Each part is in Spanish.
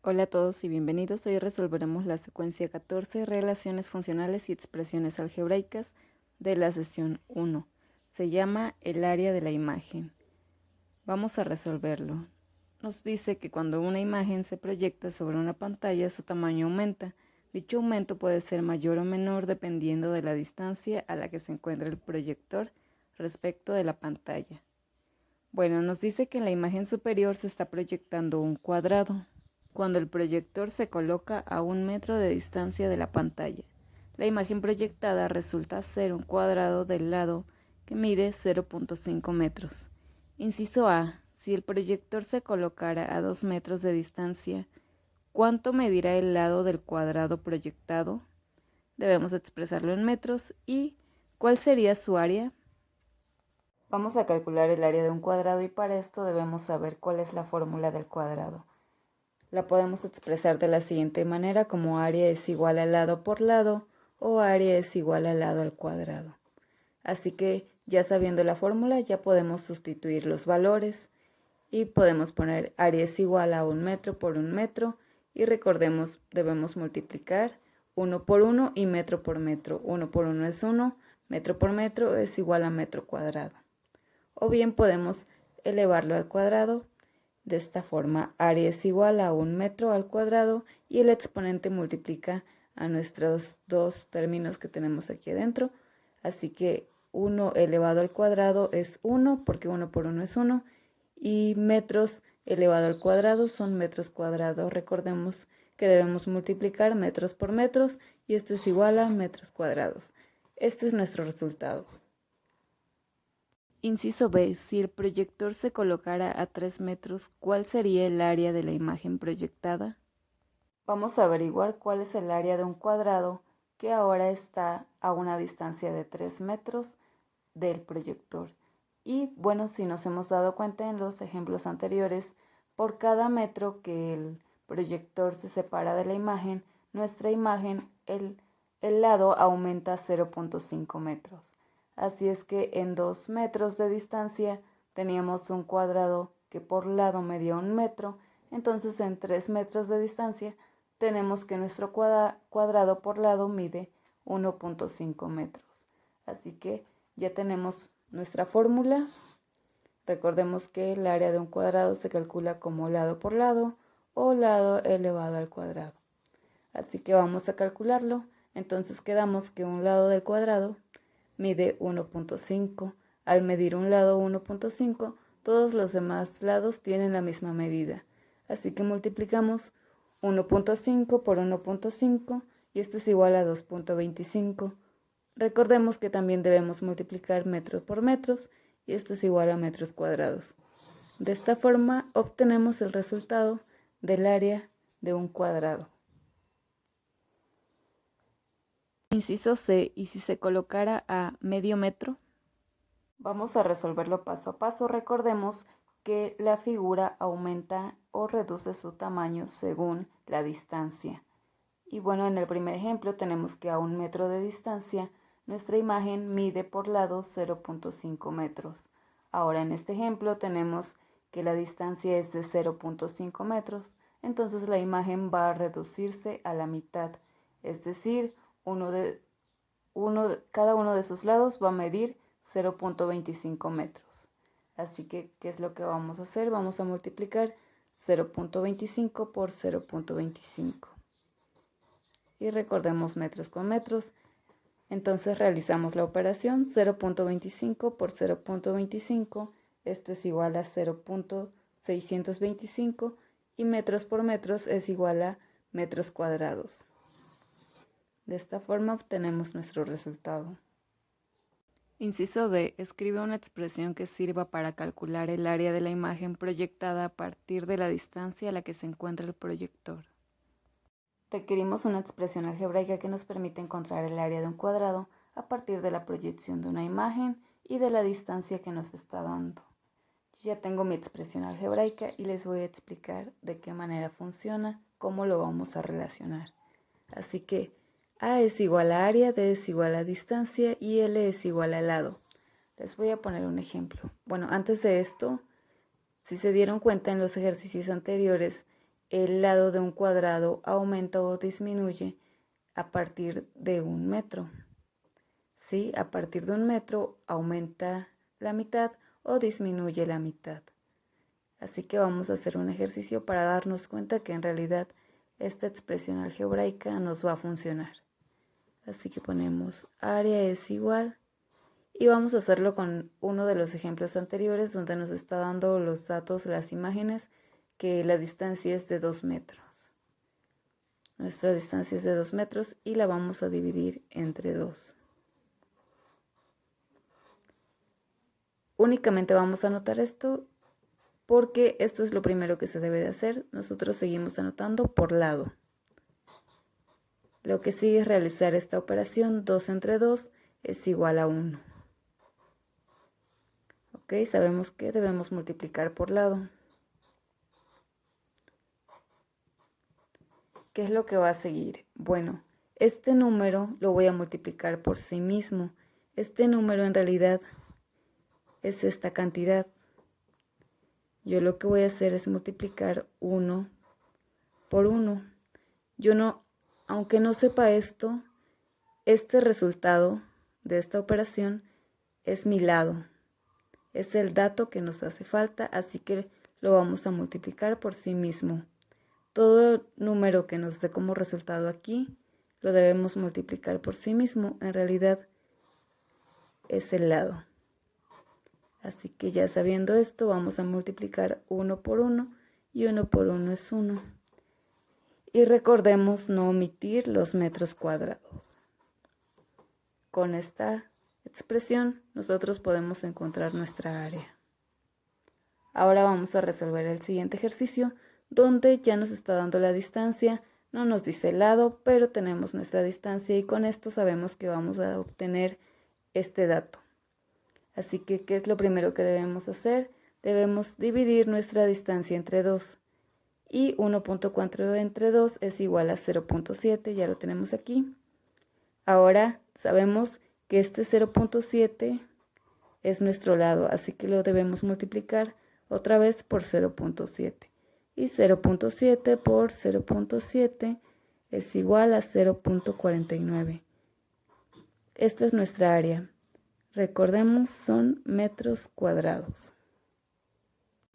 Hola a todos y bienvenidos. Hoy resolveremos la secuencia 14, relaciones funcionales y expresiones algebraicas de la sesión 1. Se llama el área de la imagen. Vamos a resolverlo. Nos dice que cuando una imagen se proyecta sobre una pantalla, su tamaño aumenta. Dicho aumento puede ser mayor o menor dependiendo de la distancia a la que se encuentra el proyector respecto de la pantalla. Bueno, nos dice que en la imagen superior se está proyectando un cuadrado cuando el proyector se coloca a 1 metro de distancia de la pantalla. La imagen proyectada resulta ser un cuadrado del lado que mide 0.5 metros. Inciso A. Si el proyector se colocara a 2 metros de distancia, ¿cuánto medirá el lado del cuadrado proyectado? Debemos expresarlo en metros. ¿Y cuál sería su área? Vamos a calcular el área de un cuadrado y para esto debemos saber cuál es la fórmula del cuadrado. La podemos expresar de la siguiente manera, como área es igual a lado por lado o área es igual a lado al cuadrado. Así que ya sabiendo la fórmula ya podemos sustituir los valores y podemos poner área es igual a 1 metro por 1 metro y recordemos debemos multiplicar 1 por 1 y metro por metro. 1 por 1 es 1, metro por metro es igual a metro cuadrado. O bien podemos elevarlo al cuadrado. De esta forma, área es igual a 1 metro al cuadrado y el exponente multiplica a nuestros dos términos que tenemos aquí adentro. Así que 1 elevado al cuadrado es 1 porque 1 por 1 es 1 y metros elevado al cuadrado son metros cuadrados. Recordemos que debemos multiplicar metros por metros y esto es igual a metros cuadrados. Este es nuestro resultado. Inciso B. Si el proyector se colocara a 3 metros, ¿cuál sería el área de la imagen proyectada? Vamos a averiguar cuál es el área de un cuadrado que ahora está a una distancia de 3 metros del proyector. Y bueno, si nos hemos dado cuenta en los ejemplos anteriores, por cada metro que el proyector se separa de la imagen, nuestra imagen, el lado aumenta 0.5 metros. Así es que en 2 metros de distancia teníamos un cuadrado que por lado medía 1 metro, entonces en 3 metros de distancia tenemos que nuestro cuadrado por lado mide 1.5 metros. Así que ya tenemos nuestra fórmula. Recordemos que el área de un cuadrado se calcula como lado por lado o lado elevado al cuadrado. Así que vamos a calcularlo. Entonces quedamos que un lado del cuadrado mide 1.5. Al medir un lado 1.5, todos los demás lados tienen la misma medida. Así que multiplicamos 1.5 por 1.5 y esto es igual a 2.25. Recordemos que también debemos multiplicar metros por metros y esto es igual a metros cuadrados. De esta forma obtenemos el resultado del área de un cuadrado. Inciso C. ¿Y si se colocara a medio metro? Vamos a resolverlo paso a paso. Recordemos que la figura aumenta o reduce su tamaño según la distancia. Y bueno, en el primer ejemplo tenemos que a 1 metro de distancia nuestra imagen mide por lado 0.5 metros. Ahora en este ejemplo tenemos que la distancia es de 0.5 metros, entonces la imagen va a reducirse a la mitad, es decir, cada uno de sus lados va a medir 0.25 metros. Así que, ¿qué es lo que vamos a hacer? Vamos a multiplicar 0.25 por 0.25. Y recordemos metros con metros. Entonces realizamos la operación 0.25 por 0.25. Esto es igual a 0.625 y metros por metros es igual a metros cuadrados. De esta forma obtenemos nuestro resultado. Inciso D. Escribe una expresión que sirva para calcular el área de la imagen proyectada a partir de la distancia a la que se encuentra el proyector. Requerimos una expresión algebraica que nos permite encontrar el área de un cuadrado a partir de la proyección de una imagen y de la distancia que nos está dando. Yo ya tengo mi expresión algebraica y les voy a explicar de qué manera funciona, cómo lo vamos a relacionar. Así que A es igual a área, D es igual a distancia y L es igual a lado. Les voy a poner un ejemplo. Bueno, antes de esto, si se dieron cuenta en los ejercicios anteriores, el lado de un cuadrado aumenta o disminuye a partir de 1 metro. ¿Sí? A partir de 1 metro aumenta la mitad o disminuye la mitad. Así que vamos a hacer un ejercicio para darnos cuenta que en realidad esta expresión algebraica nos va a funcionar. Así que ponemos área es igual y vamos a hacerlo con uno de los ejemplos anteriores donde nos está dando los datos, las imágenes, que la distancia es de 2 metros. Nuestra distancia es de 2 metros y la vamos a dividir entre 2. Únicamente vamos a anotar esto porque esto es lo primero que se debe de hacer. Nosotros seguimos anotando por lado. Lo que sigue es realizar esta operación. 2 entre 2 es igual a 1. Ok, sabemos que debemos multiplicar por lado. ¿Qué es lo que va a seguir? Bueno, este número lo voy a multiplicar por sí mismo. Este número en realidad es esta cantidad. Yo lo que voy a hacer es multiplicar 1 por 1. Aunque no sepa esto, este resultado de esta operación es mi lado. Es el dato que nos hace falta, así que lo vamos a multiplicar por sí mismo. Todo número que nos dé como resultado aquí, lo debemos multiplicar por sí mismo. En realidad es el lado. Así que ya sabiendo esto, vamos a multiplicar 1 por 1 y 1 por 1 es 1. Y recordemos no omitir los metros cuadrados. Con esta expresión nosotros podemos encontrar nuestra área. Ahora vamos a resolver el siguiente ejercicio donde ya nos está dando la distancia, no nos dice el lado, pero tenemos nuestra distancia y con esto sabemos que vamos a obtener este dato. Así que, ¿qué es lo primero que debemos hacer? Debemos dividir nuestra distancia entre 2. Y 1.4 entre 2 es igual a 0.7, ya lo tenemos aquí. Ahora sabemos que este 0.7 es nuestro lado, así que lo debemos multiplicar otra vez por 0.7. Y 0.7 por 0.7 es igual a 0.49. Esta es nuestra área. Recordemos, son metros cuadrados.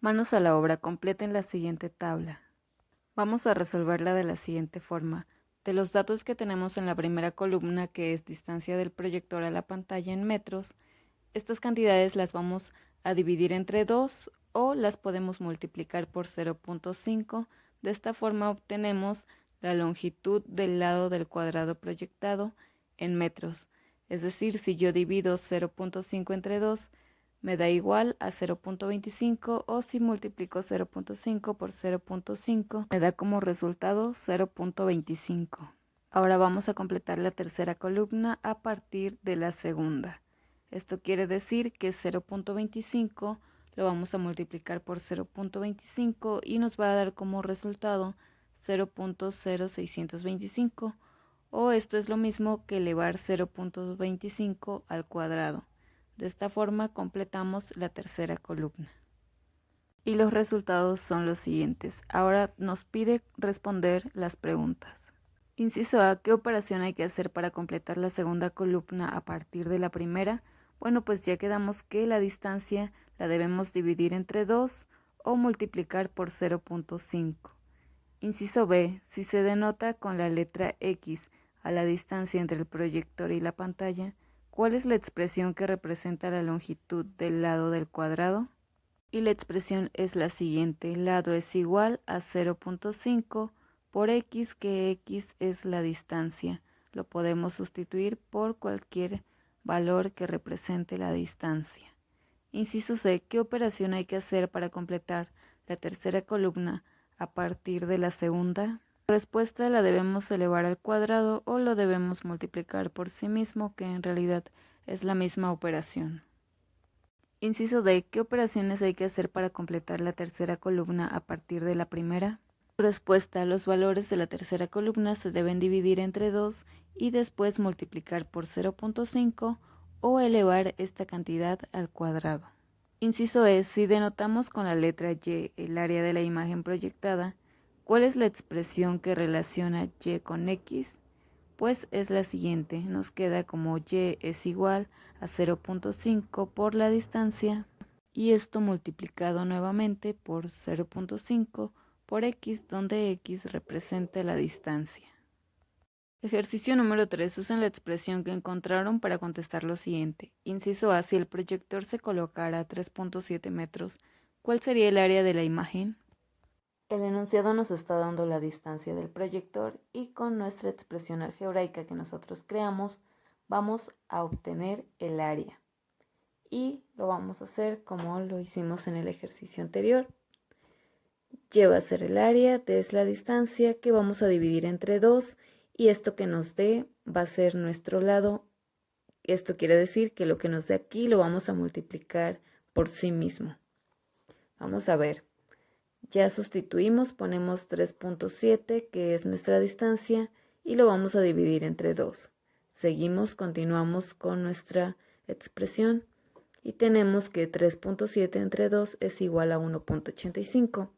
Manos a la obra, completen la siguiente tabla. Vamos a resolverla de la siguiente forma. De los datos que tenemos en la primera columna, que es distancia del proyector a la pantalla en metros, estas cantidades las vamos a dividir entre 2 o las podemos multiplicar por 0.5. De esta forma obtenemos la longitud del lado del cuadrado proyectado en metros. Es decir, si yo divido 0.5 entre 2, me da igual a 0.25 o si multiplico 0.5 por 0.5, me da como resultado 0.25. Ahora vamos a completar la tercera columna a partir de la segunda. Esto quiere decir que 0.25 lo vamos a multiplicar por 0.25 y nos va a dar como resultado 0.0625, o esto es lo mismo que elevar 0.25 al cuadrado. De esta forma completamos la tercera columna. Y los resultados son los siguientes. Ahora nos pide responder las preguntas. Inciso A, ¿qué operación hay que hacer para completar la segunda columna a partir de la primera? Bueno, pues ya quedamos que la distancia la debemos dividir entre 2 o multiplicar por 0.5. Inciso B, si se denota con la letra X a la distancia entre el proyector y la pantalla, ¿cuál es la expresión que representa la longitud del lado del cuadrado? Y la expresión es la siguiente: lado es igual a 0.5 por X, que X es la distancia. Lo podemos sustituir por cualquier valor que represente la distancia. Inciso C, ¿qué operación hay que hacer para completar la tercera columna a partir de la segunda? La respuesta la debemos elevar al cuadrado o lo debemos multiplicar por sí mismo, que en realidad es la misma operación. Inciso D, ¿qué operaciones hay que hacer para completar la tercera columna a partir de la primera? Respuesta, los valores de la tercera columna se deben dividir entre 2 y después multiplicar por 0.5 o elevar esta cantidad al cuadrado. Inciso E, si denotamos con la letra Y el área de la imagen proyectada, ¿Cuál es la expresión que relaciona y con x? Pues es la siguiente, nos queda como y es igual a 0.5 por la distancia y esto multiplicado nuevamente por 0.5 por x, donde x representa la distancia. Ejercicio número 3. Usen la expresión que encontraron para contestar lo siguiente. Inciso A. Si el proyector se colocara a 3.7 metros, ¿cuál sería el área de la imagen? El enunciado nos está dando la distancia del proyector y con nuestra expresión algebraica que nosotros creamos vamos a obtener el área. Y lo vamos a hacer como lo hicimos en el ejercicio anterior. Y va a ser el área de la distancia que vamos a dividir entre 2 y esto que nos dé va a ser nuestro lado. Esto quiere decir que lo que nos dé aquí lo vamos a multiplicar por sí mismo. Vamos a ver. Ya sustituimos, ponemos 3.7 que es nuestra distancia y lo vamos a dividir entre 2. Seguimos, continuamos con nuestra expresión y tenemos que 3.7 entre 2 es igual a 1.85.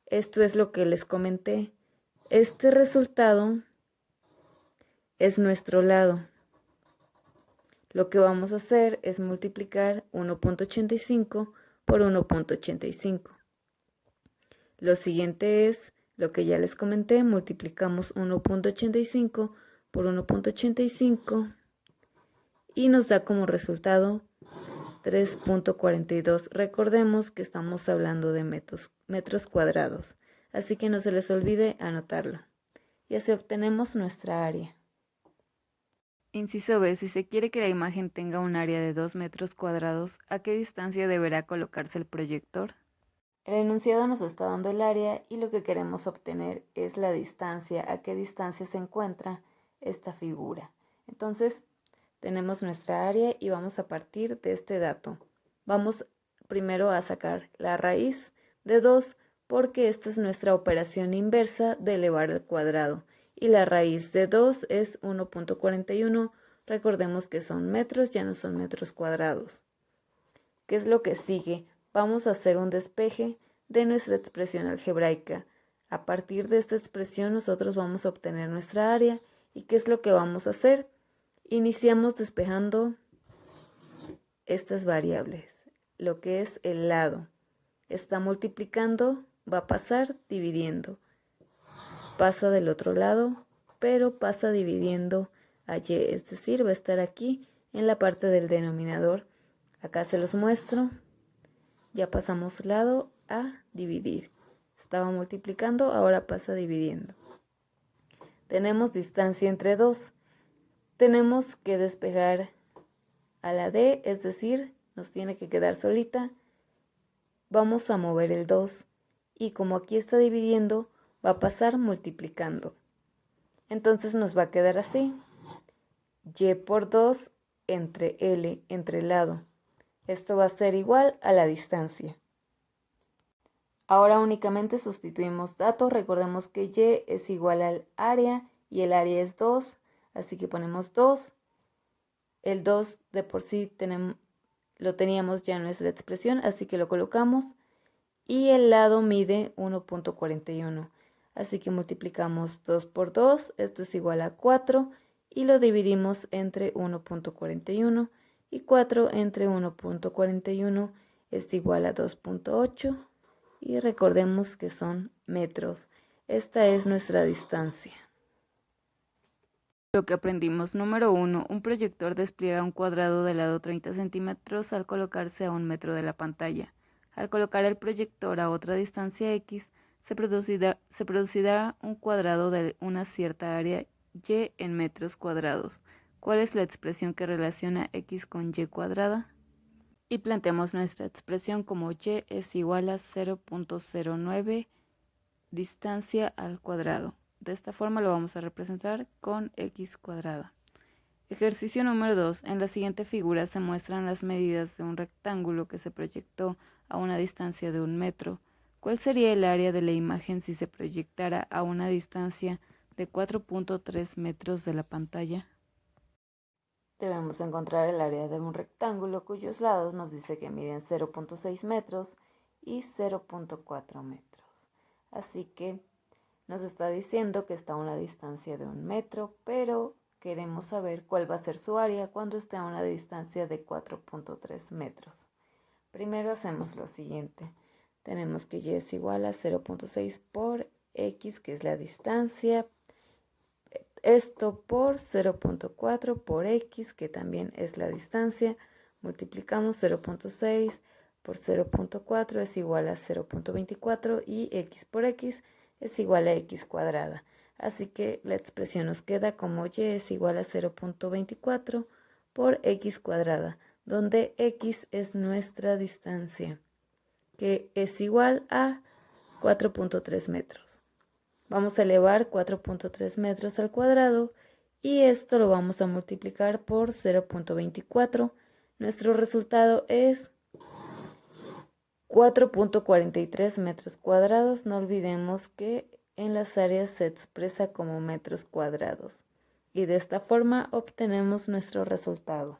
Esto es lo que les comenté. Este resultado es nuestro lado. Lo que vamos a hacer es multiplicar 1.85 por 1.85. Lo siguiente es lo que ya les comenté, multiplicamos 1.85 por 1.85 y nos da como resultado 3.42. Recordemos que estamos hablando de metros cuadrados, así que no se les olvide anotarlo. Y así obtenemos nuestra área. Inciso B. Si se quiere que la imagen tenga un área de 2 metros cuadrados, ¿a qué distancia deberá colocarse el proyector? El enunciado nos está dando el área y lo que queremos obtener es la distancia, a qué distancia se encuentra esta figura. Entonces, tenemos nuestra área y vamos a partir de este dato. Vamos primero a sacar la raíz de 2 porque esta es nuestra operación inversa de elevar al cuadrado. Y la raíz de 2 es 1.41. Recordemos que son metros, ya no son metros cuadrados. ¿Qué es lo que sigue? Vamos a hacer un despeje de nuestra expresión algebraica. A partir de esta expresión nosotros vamos a obtener nuestra área. ¿Y qué es lo que vamos a hacer? Iniciamos despejando estas variables. Lo que es el lado. Está multiplicando, va a pasar dividiendo. Pasa del otro lado, pero pasa dividiendo a y, es decir, va a estar aquí en la parte del denominador. Acá se los muestro. Ya pasamos lado a dividir. Estaba multiplicando, ahora pasa dividiendo. Tenemos distancia entre 2. Tenemos que despejar a la D, es decir, nos tiene que quedar solita. Vamos a mover el 2 y como aquí está dividiendo, va a pasar multiplicando. Entonces nos va a quedar así. Y por 2 entre L, entre lado. Esto va a ser igual a la distancia. Ahora únicamente sustituimos datos. Recordemos que y es igual al área y el área es 2. Así que ponemos 2. El 2 de por sí lo teníamos ya en nuestra expresión, así que lo colocamos. Y el lado mide 1.41. Así que multiplicamos 2 por 2. Esto es igual a 4. Y lo dividimos entre 1.41. Y 4 entre 1.41 es igual a 2.8. Y recordemos que son metros. Esta es nuestra distancia. Lo que aprendimos. Número 1. Un proyector despliega un cuadrado de lado 30 centímetros al colocarse a 1 metro de la pantalla. Al colocar el proyector a otra distancia x, se producirá un cuadrado de una cierta área y en metros cuadrados. ¿Cuál es la expresión que relaciona x con y cuadrada? Y planteamos nuestra expresión como y es igual a 0.09 distancia al cuadrado. De esta forma lo vamos a representar con x cuadrada. Ejercicio número 2. En la siguiente figura se muestran las medidas de un rectángulo que se proyectó a una distancia de 1 metro. ¿Cuál sería el área de la imagen si se proyectara a una distancia de 4.3 metros de la pantalla? Debemos encontrar el área de un rectángulo cuyos lados nos dice que miden 0.6 metros y 0.4 metros. Así que Nos está diciendo que está a una distancia de 1 metro, pero queremos saber cuál va a ser su área cuando esté a una distancia de 4.3 metros. Primero hacemos lo siguiente. Tenemos que y es igual a 0.6 por x, que es la distancia. Esto por 0.4 por x, que también es la distancia. Multiplicamos 0.6 por 0.4 es igual a 0.24 y x por x es igual a x cuadrada. Así que la expresión nos queda como y es igual a 0.24 por x cuadrada, donde x es nuestra distancia, que es igual a 4.3 metros. Vamos a elevar 4.3 metros al cuadrado y esto lo vamos a multiplicar por 0.24. Nuestro resultado es 4.43 metros cuadrados. No olvidemos que en las áreas se expresa como metros cuadrados. Y de esta forma obtenemos nuestro resultado.